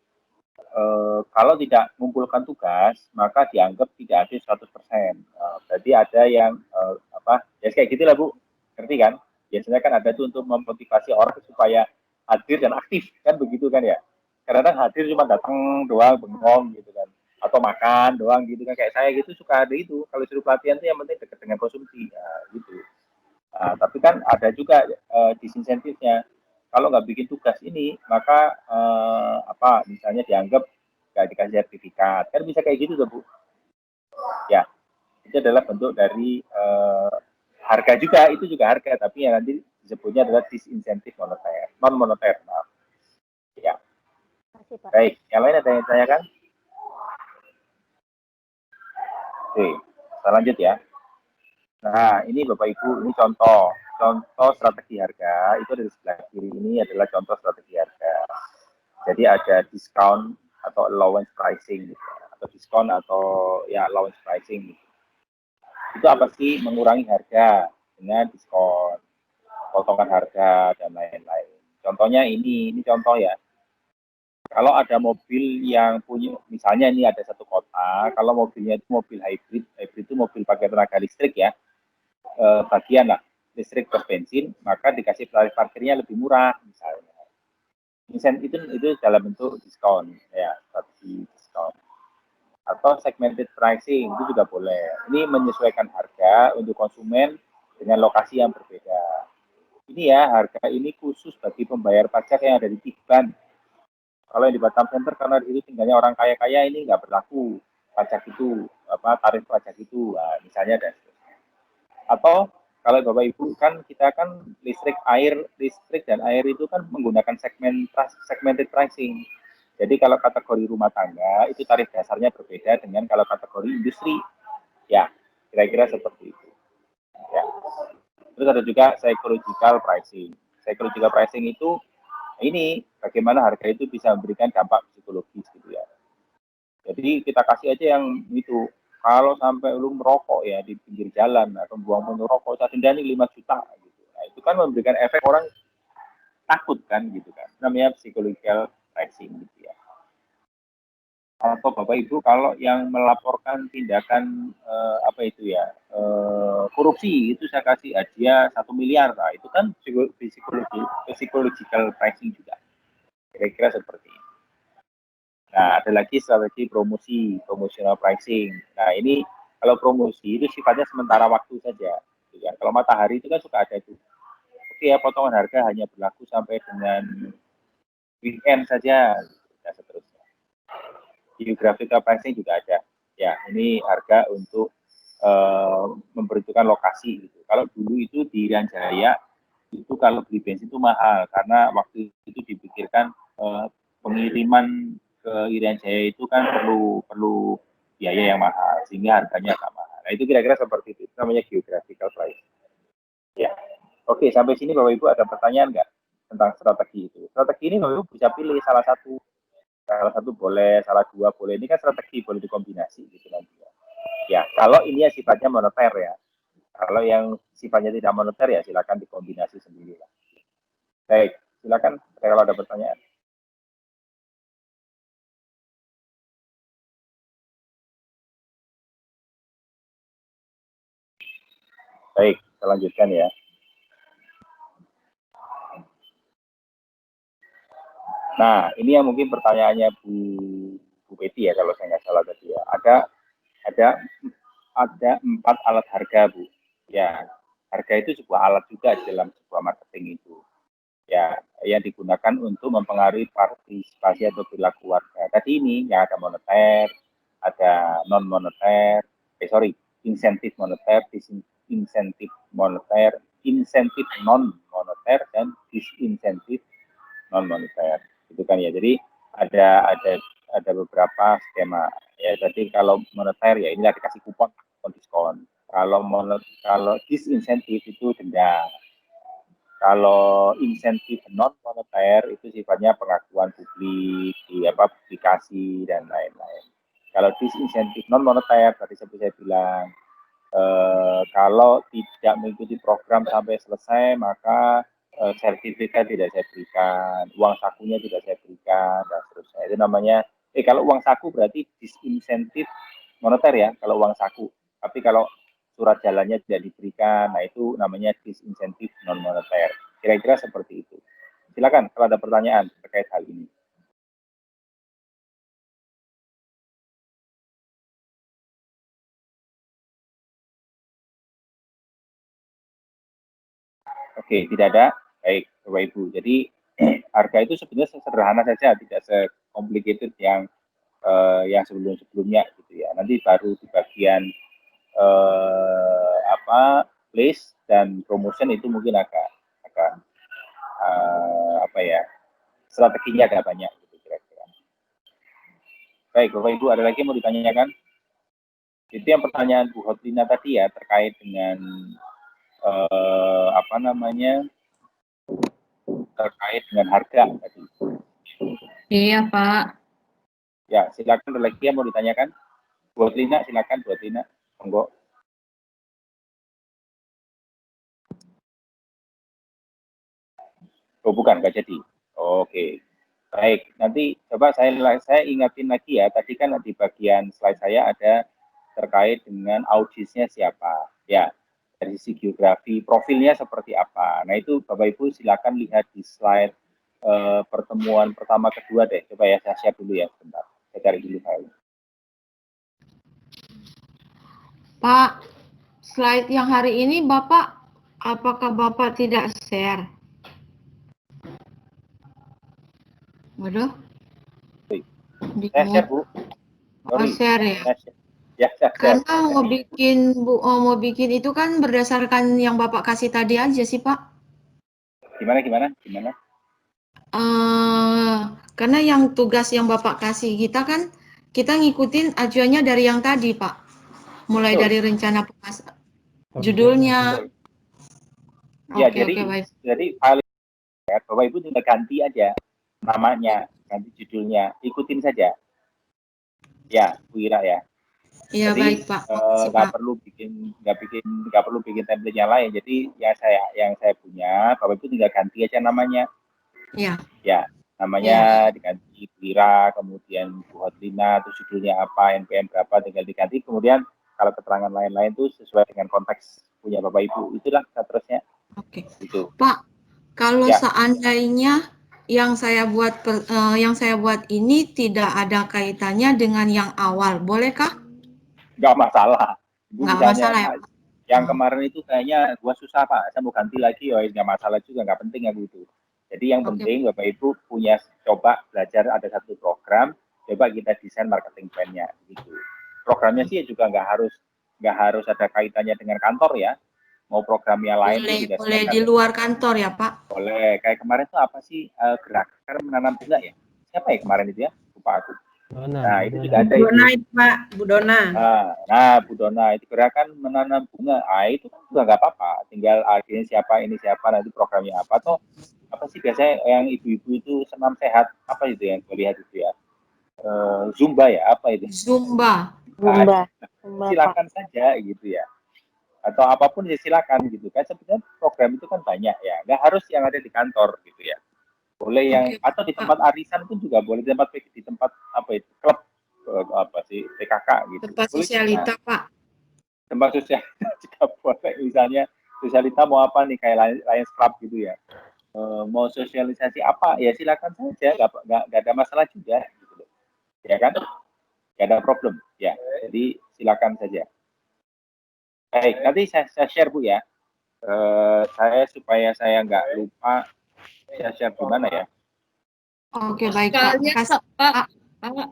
kalau tidak mengumpulkan tugas maka dianggap tidak hadir 100%. Berarti ada yang ya kayak gitulah, Bu. Ngerti kan? Biasanya kan ada tuh untuk memotivasi orang supaya hadir dan aktif kan begitu kan ya. Kadang hadir cuma datang doang bengong gitu kan, atau makan doang gitu kan, kayak saya gitu suka ada itu. Kalau suruh pelatihan tuh yang penting dekat dengan konsumsi gitu. Tapi kan ada juga disinsentifnya. Kalau nggak bikin tugas ini maka misalnya dianggap nggak dikasih sertifikat, kan bisa kayak gitu tuh, Bu. Ya, itu adalah bentuk dari harga juga, itu juga harga, tapi yang nanti disebutnya adalah disinsentif moneter, non moneter. Maaf. Ya. Masih, Pak. Baik, yang lain ada yang ditanyakan? Oke, kita lanjut ya. Nah, ini Bapak Ibu, ini contoh strategi harga, itu dari sebelah kiri ini adalah contoh strategi harga. Jadi ada diskon atau allowance pricing gitu, atau diskon atau ya allowance pricing gitu. Itu apa sih? Mengurangi harga dengan diskon, potongan harga dan lain-lain. Contohnya ini contoh ya. Kalau ada mobil yang punya, misalnya ini ada satu kota, kalau mobilnya itu mobil hybrid itu mobil pakai tenaga listrik ya, bagian lah listrik plus bensin, maka dikasih tarif parkirnya lebih murah misalnya. Itu dalam bentuk diskon ya, strategi diskon. Atau segmented pricing itu juga boleh. Ini menyesuaikan harga untuk konsumen dengan lokasi yang berbeda. Ini ya, harga ini khusus bagi pembayar pajak yang ada di Tikban. Kalau yang di Batam Center karena di situ tinggalnya orang kaya-kaya, ini nggak berlaku pajak itu, tarif pajak itu, misalnya dan seterusnya. Atau kalau Bapak Ibu kan kita kan listrik dan air itu kan menggunakan segmented pricing. Jadi kalau kategori rumah tangga itu tarif dasarnya berbeda dengan kalau kategori industri. Ya, kira-kira seperti itu. Ya. Terus ada juga psychological pricing. Psychological pricing itu ini bagaimana harga itu bisa memberikan dampak psikologis gitu ya. Jadi kita kasih aja yang itu. Kalau sampai lu merokok ya di pinggir jalan atau buang puntung rokok, saya denda nih 5 juta gitu. Nah, itu kan memberikan efek orang takut kan gitu kan. Namanya psychological pricing gitu ya. Atau Bapak Ibu kalau yang melaporkan tindakan korupsi itu saya kasih hadiah 1 miliar, nah itu kan psychological pricing juga, kira-kira seperti ini. Nah ada lagi strategi promotional pricing. Nah ini kalau promosi itu sifatnya sementara waktu saja, gitu kan. Kalau matahari itu kan suka ada itu. Oke ya, potongan harga hanya berlaku sampai dengan weekend saja, dan seterusnya. Geographical pricing juga ada. Ya, ini harga untuk memperhitungkan lokasi gitu. Kalau dulu itu di Irian Jaya itu kalau beli bensin itu mahal karena waktu itu dipikirkan pengiriman ke Irian Jaya itu kan perlu biaya yang mahal sehingga harganya agak mahal. Nah, itu kira-kira seperti itu. Itu namanya geographical pricing. Ya. Oke, sampai sini Bapak Ibu ada pertanyaan nggak tentang strategi itu? Strategi ini Bapak Ibu bisa pilih salah satu boleh, salah dua boleh. Ini kan strategi boleh dikombinasi gitu nanti ya. Ya, kalau ini ya sifatnya moneter ya. Kalau yang sifatnya tidak moneter ya silakan dikombinasi sendiri lah. Baik, silakan kalau ada pertanyaan. Baik, kita lanjutkan ya. Nah, ini yang mungkin pertanyaannya Bu Betty ya, kalau saya nggak salah tadi ya. Ada 4 alat harga, Bu. Ya, harga itu sebuah alat juga dalam sebuah marketing itu. Ya, yang digunakan untuk mempengaruhi partisipasi atau perilaku warga. Tadi ini yang ada moneter, ada non moneter, insentif moneter, insentif moneter, insentif non moneter, dan disinsentif non moneter. Itu kan ya. Jadi ada beberapa skema. Ya, jadi kalau moneter ya inilah dikasih kupon diskon. Kalau disinsentif itu denda. Kalau insentif non moneter itu sifatnya pengakuan publik, publikasi dan lain-lain. Kalau disinsentif non moneter tadi seperti saya bilang, kalau tidak mengikuti program sampai selesai maka sertifikat tidak saya berikan, uang sakunya tidak saya berikan, dan seterusnya. Itu namanya, kalau uang saku berarti disinsentif moneter ya, kalau uang saku. Tapi kalau surat jalannya tidak diberikan, nah itu namanya disinsentif non moneter. Kira-kira seperti itu. Silakan kalau ada pertanyaan terkait hal ini. Oke, tidak ada. Baik, Bapak Ibu. Jadi harga itu sebenarnya sederhana saja, tidak se-complicated yang sebelum-sebelumnya gitu ya. Nanti baru di bagian place dan promotion itu mungkin agak strateginya agak banyak gitu kira-kira. Baik, Bapak Ibu, ada lagi yang mau ditanyakan? Itu yang pertanyaan Bu Hotlina tadi ya, terkait dengan terkait dengan harga tadi. Iya, Pak. Ya, silakan, ada lagi yang mau ditanyakan? Bu Hotlina, silakan Bu Hotlina. Monggo. Oh, bukan, nggak jadi. Oke. Baik, nanti coba saya ingatin lagi ya, tadi kan di bagian slide saya ada terkait dengan audiensnya siapa. Ya, dari sisi geografi, profilnya seperti apa. Nah, itu Bapak Ibu silakan lihat di slide pertemuan pertama kedua deh. Coba ya, saya share dulu ya sebentar. Saya cari dulu file. Pak, slide yang hari ini Bapak, apakah Bapak tidak share? Waduh. Saya share, Bu. Oh, share ya? Ya, share. Karena mau bikin itu kan berdasarkan yang Bapak kasih tadi aja sih, Pak. Gimana? Karena yang tugas yang Bapak kasih kita kan, kita ngikutin acuannya dari yang tadi, Pak. Mulai dari rencana judulnya. Ya, jadi file ya, Bapak Ibu tinggal ganti aja namanya, ganti judulnya, ikutin saja. Ya, Bu Ira ya. Iya, baik, Pak. Nggak perlu bikin template yang lain. Jadi yang saya punya, Bapak Ibu tinggal ganti aja namanya. Iya. Ya, namanya diganti Bu Ira, kemudian Bu Hotlina, terus judulnya apa, NPM berapa, tinggal diganti. Kemudian kalau keterangan lain-lain itu sesuai dengan konteks punya Bapak Ibu, itulah seterusnya. Oke. Gitu. Pak, kalau seandainya yang saya buat ini tidak ada kaitannya dengan yang awal, bolehkah? Nggak masalah. Nggak masalah ya, Pak? Yang kemarin itu kayaknya gua susah, Pak. Saya mau ganti lagi, nggak masalah juga, nggak penting aku itu. Jadi yang penting Bapak Ibu punya, coba belajar ada satu program, coba kita desain marketing plan-nya gitu. Programnya sih juga nggak harus ada kaitannya dengan kantor ya. Mau programnya lain boleh di luar kantor ya, Pak? Boleh. Kayak kemarin tuh apa sih, gerakan menanam bunga ya? Siapa ya kemarin itu ya? Lupa aku. Nah, itu juga ada Bu Dona itu, Pak. Bu Dona. Nah, Bu Dona itu gerakan menanam bunga. Itu kan juga nggak apa-apa. Tinggal agensi siapa, ini siapa, nanti programnya apa. Atau apa sih biasanya yang ibu-ibu itu senam sehat, apa itu yang gue lihat itu ya? Zumba ya, apa itu? Zumba. Silakan saja gitu ya. atau apapun ya silakan gitu kan. Sebenarnya program itu kan banyak ya, nggak harus yang ada di kantor gitu ya. Boleh yang atau di tempat arisan pun juga boleh, di tempat apa itu klub apa sih PKK gitu. Tempat Boleh, sosialita, Pak. Tempat sosial juga boleh, misalnya sosialita mau apa nih kayak Lions Club gitu ya. Mau sosialisasi apa ya silakan saja, nggak ada masalah juga gitu loh. Ya kan? Nggak ada problem ya. Jadi silakan saja. Baik, nanti saya share Bu ya. Supaya saya nggak lupa, saya share di mana ya? Oke, baik Pak. Sekalian Kasih, Pak,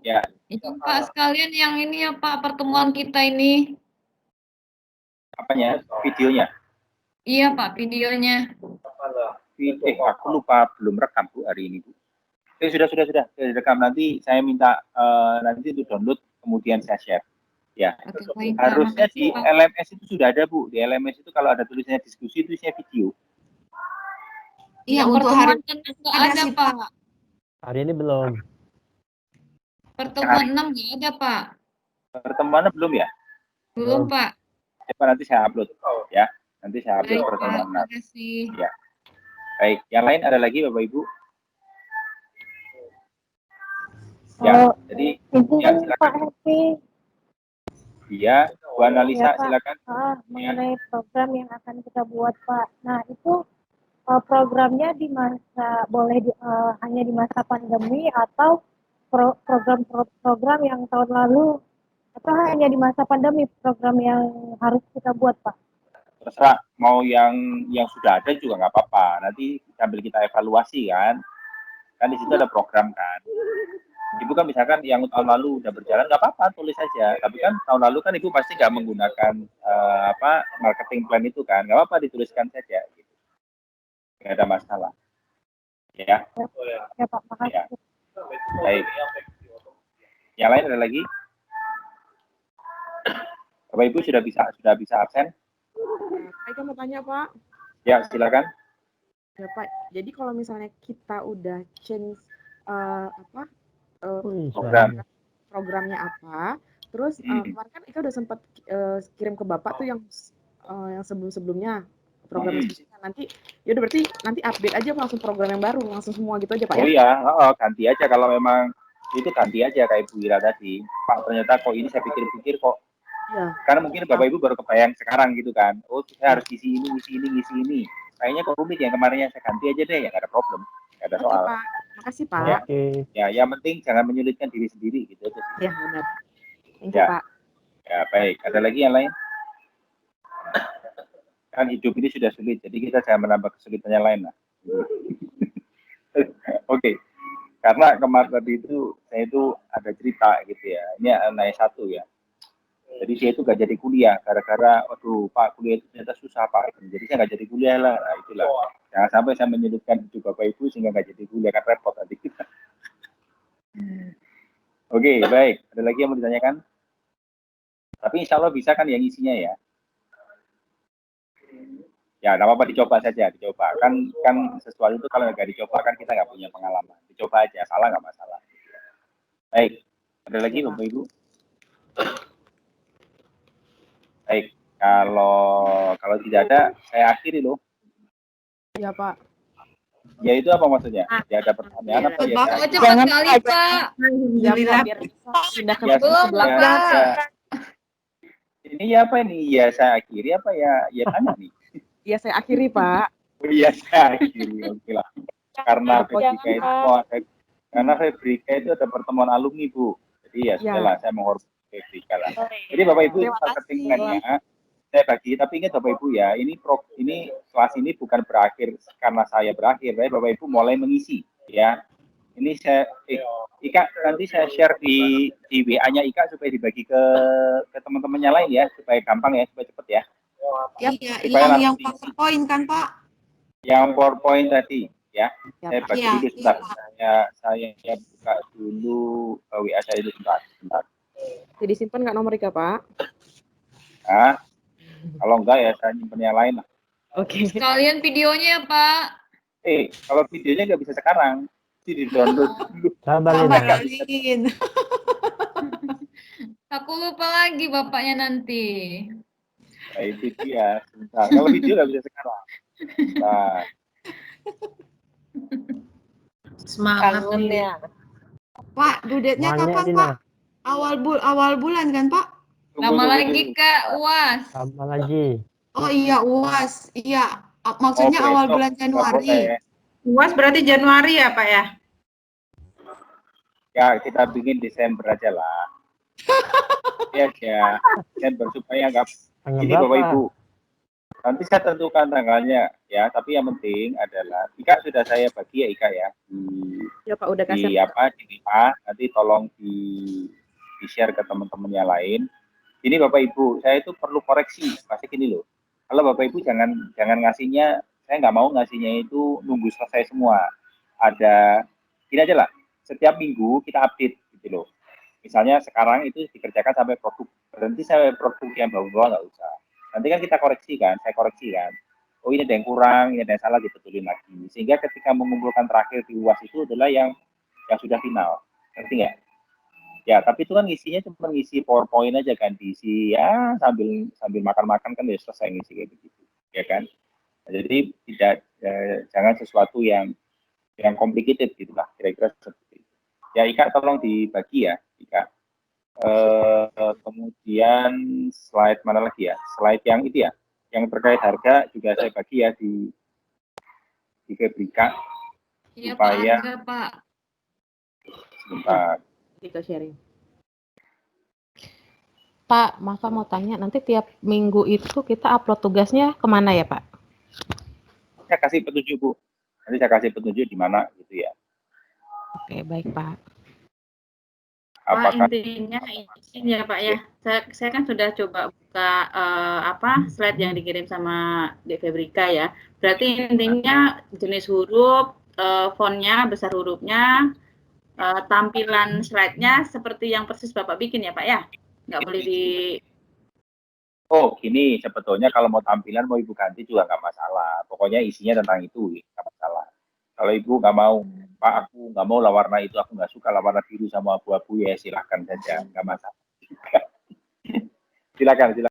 Ya. itu Pak sekalian yang ini ya Pak, pertemuan kita ini. Apanya? Videonya? Iya Pak, videonya. Aku lupa belum rekam Bu hari ini Bu. Sudah rekam. Nanti saya minta nanti itu download kemudian saya share. Ya. Oke, baik, Harusnya makasih, di Pak. LMS itu sudah ada Bu. Di LMS itu kalau ada tulisannya diskusi itu isinya video. Iya, Yang untuk hari pertemuan 6 nggak ada sih, Pak. Hari ini belum. Pertemuan 6 nggak ada Pak. Pertemuannya belum ya? Belum Pak. Coba nanti saya upload ya. Nanti saya upload Baik Pak, pertemuan 6. terima kasih. Ya. Baik, yang lain ada lagi Bapak Ibu? Ya, jadi ya silakan. Pak Happy. Iya, Bu Analisa Ya, Pak. silakan. Mengenai program yang akan kita buat Pak. Nah itu programnya di masa hanya di masa pandemi atau program-program yang tahun lalu atau hanya di masa pandemi program yang harus kita buat Pak? Terserah, mau yang sudah ada juga nggak apa-apa. Nanti sambil kita evaluasi kan di situ ada program kan. Ibu kan misalkan yang tahun lalu udah berjalan nggak apa-apa, tulis saja. Tapi kan tahun lalu kan Ibu pasti nggak menggunakan marketing plan itu kan, nggak apa-apa dituliskan saja. Gitu. Nggak ada masalah. Ya. Ya Pak, makasih. Ya. Baik. Yang lain ada lagi? Bapak Ibu sudah bisa absen? Saya mau tanya Pak. Ya silakan. Ya Pak, jadi kalau misalnya kita udah change programnya apa, terus kemarin kan Ika udah sempat kirim ke Bapak tuh yang sebelum-sebelumnya program nanti, ya udah berarti nanti update aja langsung program yang baru, langsung semua gitu aja Pak ya? Oh iya, ganti aja kalau memang itu ganti aja kayak Bu Ira tadi. Pak ternyata kok ini saya pikir-pikir kok. Ya. Karena mungkin Bapak Ibu baru kebayang sekarang gitu kan. Oh saya harus ngisi ini. Kayaknya kok rumit yang kemarinnya saya ganti aja deh, ya nggak ada problem, nggak ada soal. Pak. Makasih Pak. Ya, yang penting jangan menyulitkan diri sendiri gitu aja. Ya benar. Thank you Ya. Pak. Ya baik, ada lagi yang lain? Kan hidup ini sudah sulit, jadi kita jangan menambah kesulitan yang lain lah. Oke. Karena kemarin tadi itu saya itu ada cerita gitu ya. Ini anak S1 ya. Jadi saya itu nggak jadi kuliah gara-gara, waduh Pak kuliah itu ternyata susah Pak. Jadi saya nggak jadi kuliah lah. Nah itulah. Jangan sampai saya menyulitkan hidup Bapak Ibu sehingga nggak jadi kuliah, kan repot nanti kita. Oke, baik. Ada lagi yang mau ditanyakan? Tapi insya Allah bisa kan yang isinya ya. Ya, nggak apa-apa dicoba saja, dicoba. Kan sesuatu itu kalau nggak dicoba kan kita nggak punya pengalaman. Dicoba aja, salah nggak masalah. Baik, ada lagi Bapak Ibu? Baik, kalau tidak ada, saya akhiri loh. Ya Pak. Ya itu apa maksudnya? Ya ada pertanyaan apa ya? Cepat sekali Pak. Alhamdulillah. Pindah ke belakang. Ini ya apa ini? Ya saya akhiri apa ya? Ya tanya nih. Iya saya akhiri Pak. Oh iya saya akhiri, oke lah. Karena Febrika itu ada pertemuan alumni Bu. Jadi ya sudahlah, saya menghormati Febrika lah. Jadi Bapak Ibu marketing plan-nya saya bagi, tapi ingat Bapak Ibu ya, ini kelas ini bukan berakhir karena saya berakhir, Bapak Ibu mulai mengisi ya. Ini saya Ika nanti saya share di WA-nya Ika supaya dibagi ke teman-temannya lain ya, supaya gampang ya, supaya cepet ya. Iya, yang PowerPoint kan Pak? Yang PowerPoint tadi ya. Saya bagi dulu sebentar. Iya. Saya buka dulu WA saya dulu sebentar. Jadi disimpan nggak nomor Ika Pak? Nah, kalau enggak ya saya nyimpen yang lain lah. Oke. Sekalian videonya ya Pak. Kalau videonya nggak bisa sekarang. Di download dulu. Sabarin. Aku lupa lagi bapaknya nanti. Nah, itu dia. Sebentar. Kalau video nggak bisa sekarang. Nah, Semangat nih. Pak, dudetnya kapan Pak? Awal bulan kan Pak? Lama lagi Kak, UAS. Lama lagi. Oh iya UAS, iya. Maksudnya awal besok bulan nggak Januari. boleh. UAS berarti Januari ya Pak ya? Ya, kita bikin Desember aja lah. Ya, Desember supaya nggak. Ini Bapak Ibu. Nanti saya tentukan tanggalnya ya, tapi yang penting adalah Ika sudah saya bagi ya Ika ya Ya Pak, udah kasih. di apa di IPA, nanti tolong di share ke teman-teman yang lain. Ini Bapak Ibu, saya itu perlu koreksi, pasti gini loh. Kalau Bapak Ibu jangan ngasihnya, saya nggak mau ngasihnya itu nunggu selesai semua. Ada gini aja lah, setiap minggu kita update gitu loh. Misalnya sekarang itu dikerjakan sampai produk, berhenti sampai produk yang bawah-bawah nggak usah. Nanti kan kita koreksi kan, saya koreksi kan. Oh ini ada yang kurang, ini ada yang salah, dibetulin lagi. Sehingga ketika mengumpulkan terakhir di UAS itu adalah yang sudah final. Ngerti nggak? Ya, tapi itu kan ngisinya cuma ngisi PowerPoint aja kan, diisi ya sambil makan-makan kan ya selesai ngisi kayak begitu, ya kan? Nah, jadi tidak jangan sesuatu yang complicated gitulah, kira-kira seperti itu. Ya, Ika tolong dibagi ya, Ika. Kemudian slide mana lagi ya? Slide yang itu ya, yang terkait harga juga saya bagi ya di Febrika. Iya supaya Pak, Pak. Sebentar. Kita sharing. Pak, Mafa mau tanya, nanti tiap minggu itu kita upload tugasnya kemana ya Pak? Saya kasih petunjuk Bu. Nanti saya kasih petunjuk di mana gitu ya. Oke, baik Pak. Pak, intinya ini ya Pak ya, saya kan sudah coba buka slide yang dikirim sama Dek Febrika ya. Berarti intinya jenis huruf, fontnya, besar hurufnya, tampilan slide-nya seperti yang persis Bapak bikin ya Pak ya? Nggak boleh di... Oh gini, sebetulnya kalau mau tampilan mau Ibu ganti juga nggak masalah. Pokoknya isinya tentang itu nggak masalah. Kalau Ibu nggak mau, Pak aku nggak mau lah warna itu, aku nggak suka lah warna biru sama abu-abu, ya silahkan saja, nggak masalah. Silakan.